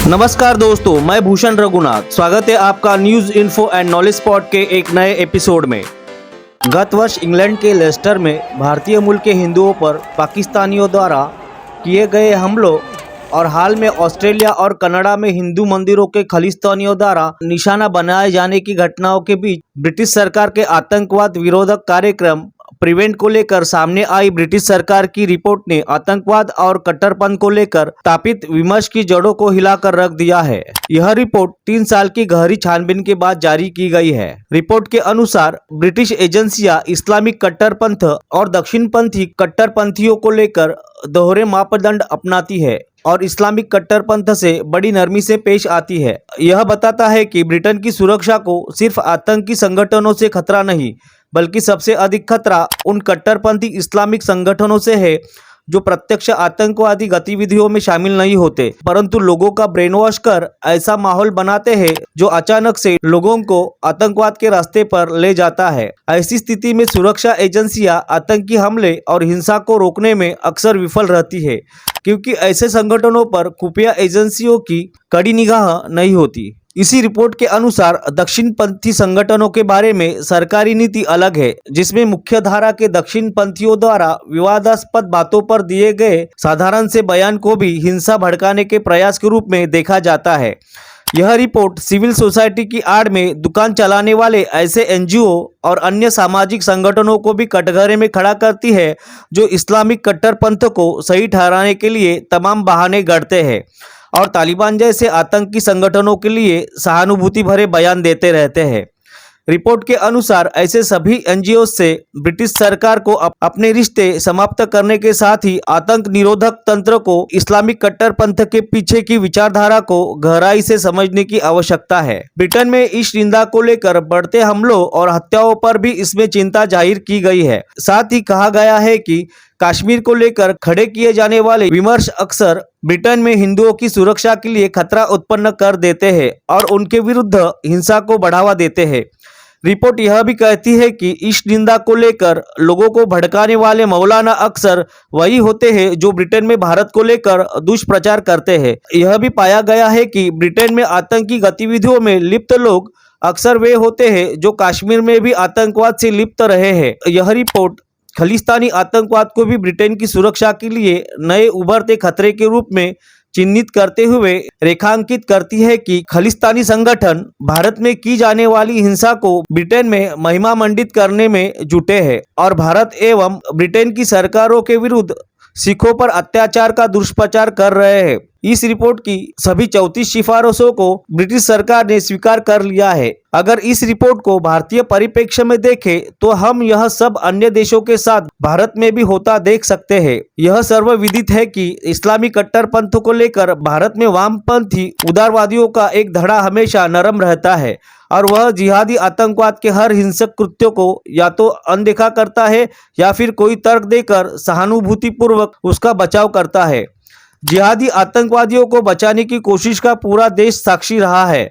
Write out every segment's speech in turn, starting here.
नमस्कार दोस्तों, मैं भूषण रघुनाथ। स्वागत है आपका news info and knowledge spot के एक नए एपिसोड में। गत वर्ष इंग्लैंड के लेस्टर में भारतीय मूल के हिंदुओं पर पाकिस्तानियों द्वारा किए गए हमलों और हाल में ऑस्ट्रेलिया और कनाडा में हिंदू मंदिरों के खालिस्तानियों द्वारा निशाना बनाए जाने की घटनाओं के बीच ब्रिटिश सरकार के आतंकवाद विरोधक कार्यक्रम प्रिवेंट को लेकर सामने आई ब्रिटिश सरकार की रिपोर्ट ने आतंकवाद और कट्टरपंथ को लेकर तापित विमर्श की जड़ों को हिलाकर रख दिया है। यह रिपोर्ट 3 साल की गहरी छानबीन के बाद जारी की गई है। रिपोर्ट के अनुसार ब्रिटिश एजेंसियां इस्लामिक कट्टरपंथ और दक्षिणपंथी कट्टरपंथियों को लेकर दोहरे मापदंड अपनाती है और इस्लामिक कट्टरपंथ से बड़ी नरमी से पेश आती है। यह बताता है कि ब्रिटेन की सुरक्षा को सिर्फ आतंकी संगठनों से खतरा नहीं, बल्कि सबसे अधिक खतरा उन कट्टरपंथी इस्लामिक संगठनों से है जो प्रत्यक्ष आतंकवादी गतिविधियों में शामिल नहीं होते, परंतु लोगों का ब्रेन वॉश कर ऐसा माहौल बनाते हैं जो अचानक से लोगों को आतंकवाद के रास्ते पर ले जाता है। ऐसी स्थिति में सुरक्षा एजेंसियां आतंकी हमले और हिंसा को रोकने में अक्सर विफल रहती है, क्योंकि ऐसे संगठनों पर खुफिया एजेंसियों की कड़ी निगाह नहीं होती। इसी रिपोर्ट के अनुसार दक्षिणपंथी संगठनों के बारे में सरकारी नीति अलग है, जिसमें मुख्य धारा के दक्षिणपंथियों द्वारा विवादास्पद बातों पर दिए गए साधारण से बयान को भी हिंसा भड़काने के प्रयास के रूप में देखा जाता है। यह रिपोर्ट सिविल सोसाइटी की आड़ में दुकान चलाने वाले ऐसे एनजीओ और अन्य सामाजिक संगठनों को भी कटघरे में खड़ा करती है जो इस्लामिक कट्टरपंथ को सही ठहराने के लिए तमाम बहाने गढ़ते हैं और तालिबान जैसे आतंकी संगठनों के लिए सहानुभूति भरे बयान देते रहते हैं। रिपोर्ट के अनुसार ऐसे सभी एनजीओ से ब्रिटिश सरकार को अपने रिश्ते समाप्त करने के साथ ही आतंक निरोधक तंत्र को इस्लामिक कट्टरपंथ के पीछे की विचारधारा को गहराई से समझने की आवश्यकता है। ब्रिटेन में इस निंदा को लेकर बढ़ते हमलों और हत्याओं पर भी इसमें चिंता जाहिर की गई है। साथ ही कहा गया है कि कश्मीर को लेकर खड़े किए जाने वाले विमर्श अक्सर ब्रिटेन में हिंदुओं की सुरक्षा के लिए खतरा उत्पन्न कर देते हैं और उनके विरुद्ध हिंसा को बढ़ावा देते हैं। रिपोर्ट यह भी कहती है कि इस निंदा को लेकर लोगों को भड़काने वाले मौलाना अक्सर वही होते हैं जो ब्रिटेन में भारत को लेकर दुष्प्रचार करते हैं। यह भी पाया गया है कि ब्रिटेन में आतंकी गतिविधियों में लिप्त लोग अक्सर वे होते हैं जो कश्मीर में भी आतंकवाद से लिप्त रहे हैं। यह रिपोर्ट खालिस्तानी आतंकवाद को भी ब्रिटेन की सुरक्षा के लिए नए उभरते खतरे के रूप में चिन्हित करते हुए रेखांकित करती है कि खालिस्तानी संगठन भारत में की जाने वाली हिंसा को ब्रिटेन में महिमा मंडित करने में जुटे हैं और भारत एवं ब्रिटेन की सरकारों के विरुद्ध सिखों पर अत्याचार का दुष्प्रचार कर रहे हैं। इस रिपोर्ट की सभी 34 सिफारिशों को ब्रिटिश सरकार ने स्वीकार कर लिया है। अगर इस रिपोर्ट को भारतीय परिप्रेक्ष्य में देखें तो हम यह सब अन्य देशों के साथ भारत में भी होता देख सकते हैं। यह सर्वविदित है कि इस्लामी कट्टरपंथ को लेकर भारत में वामपंथी उदारवादियों का एक धड़ा हमेशा नरम रहता है और वह जिहादी आतंकवाद के हर हिंसक कृत्यों को या तो अनदेखा करता है या फिर कोई तर्क देकर सहानुभूतिपूर्वक उसका बचाव करता है। जिहादी आतंकवादियों को बचाने की कोशिश का पूरा देश साक्षी रहा है।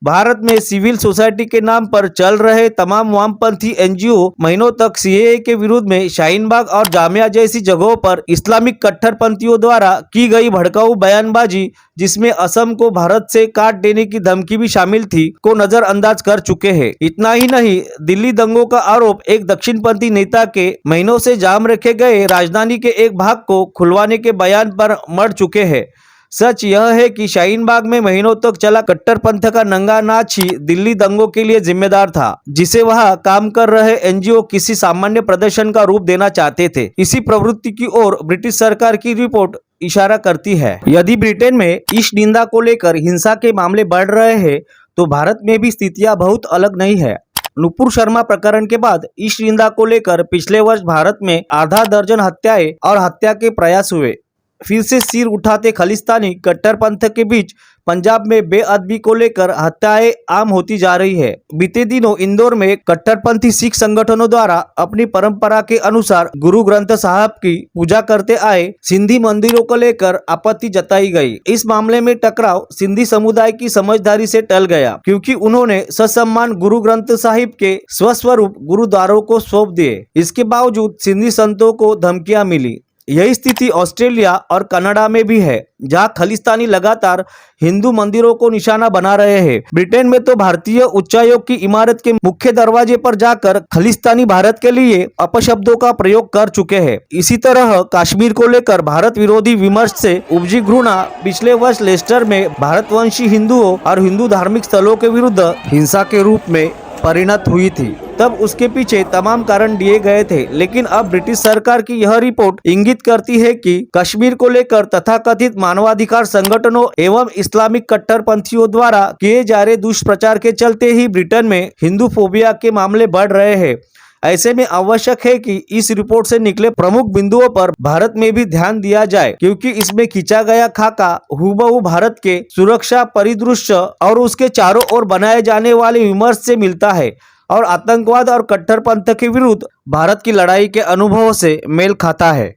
भारत में सिविल सोसाइटी के नाम पर चल रहे तमाम वामपंथी एनजीओ महीनों तक सीएए के विरोध में शाहीन बाग और जामिया जैसी जगहों पर इस्लामिक कट्टरपंथियों द्वारा की गई भड़काऊ बयानबाजी, जिसमें असम को भारत से काट देने की धमकी भी शामिल थी, को नजरअंदाज कर चुके हैं। इतना ही नहीं, दिल्ली दंगों का आरोप एक दक्षिणपंथी नेता के महीनों से जाम रखे गए राजधानी के एक भाग को खुलवाने के बयान पर मर चुके हैं। सच यह है कि शाहीन बाग में महीनों तक चला कट्टरपंथ का नंगा नाच ही दिल्ली दंगों के लिए जिम्मेदार था, जिसे वहां काम कर रहे एनजीओ किसी सामान्य प्रदर्शन का रूप देना चाहते थे। इसी प्रवृत्ति की ओर ब्रिटिश सरकार की रिपोर्ट इशारा करती है। यदि ब्रिटेन में इस निंदा को लेकर हिंसा के मामले बढ़ रहे हैं तो भारत में भी स्थितियां बहुत अलग नहीं है। नुपुर शर्मा प्रकरण के बाद इस निंदा को लेकर पिछले वर्ष भारत में आधा दर्जन हत्याएं और हत्या के प्रयास हुए। फिर से सिर उठाते खालिस्तानी कट्टरपंथ के बीच पंजाब में बेअदबी को लेकर हत्याएं आम होती जा रही है। बीते दिनों इंदौर में कट्टरपंथी सिख संगठनों द्वारा अपनी परंपरा के अनुसार गुरु ग्रंथ साहब की पूजा करते आए सिंधी मंदिरों को लेकर आपत्ति जताई गई। इस मामले में टकराव सिंधी समुदाय की समझदारी से टल गया, क्योंकि उन्होंने ससम्मान गुरु ग्रंथ साहिब के स्वस्वरूप गुरुद्वारों को सौंप दिए। इसके बावजूद सिंधी संतों को धमकियां मिली। यही स्थिति ऑस्ट्रेलिया और कनाडा में भी है, जहां खालिस्तानी लगातार हिंदू मंदिरों को निशाना बना रहे हैं। ब्रिटेन में तो भारतीय उच्चायोग की इमारत के मुख्य दरवाजे पर जाकर खालिस्तानी भारत के लिए अपशब्दों का प्रयोग कर चुके हैं। इसी तरह कश्मीर को लेकर भारत विरोधी विमर्श से उपजी घृणा पिछले वर्ष लेस्टर में भारतवंशी हिंदुओं और हिंदू धार्मिक स्थलों के विरुद्ध हिंसा के रूप में परिणत हुई थी। तब उसके पीछे तमाम कारण दिए गए थे, लेकिन अब ब्रिटिश सरकार की यह रिपोर्ट इंगित करती है कि कश्मीर को लेकर तथाकथित मानवाधिकार संगठनों एवं इस्लामिक कट्टरपंथियों द्वारा किए जा रहे दुष्प्रचार के चलते ही ब्रिटेन में हिंदू फोबिया के मामले बढ़ रहे हैं। ऐसे में आवश्यक है कि इस रिपोर्ट से निकले प्रमुख बिंदुओं पर भारत में भी ध्यान दिया जाए, क्योंकि इसमें खींचा गया खाका हूबहू भारत के सुरक्षा परिदृश्य और उसके चारों ओर बनाए जाने वाले विमर्श से मिलता है और आतंकवाद और कट्टरपंथ के विरुद्ध भारत की लड़ाई के अनुभवों से मेल खाता है।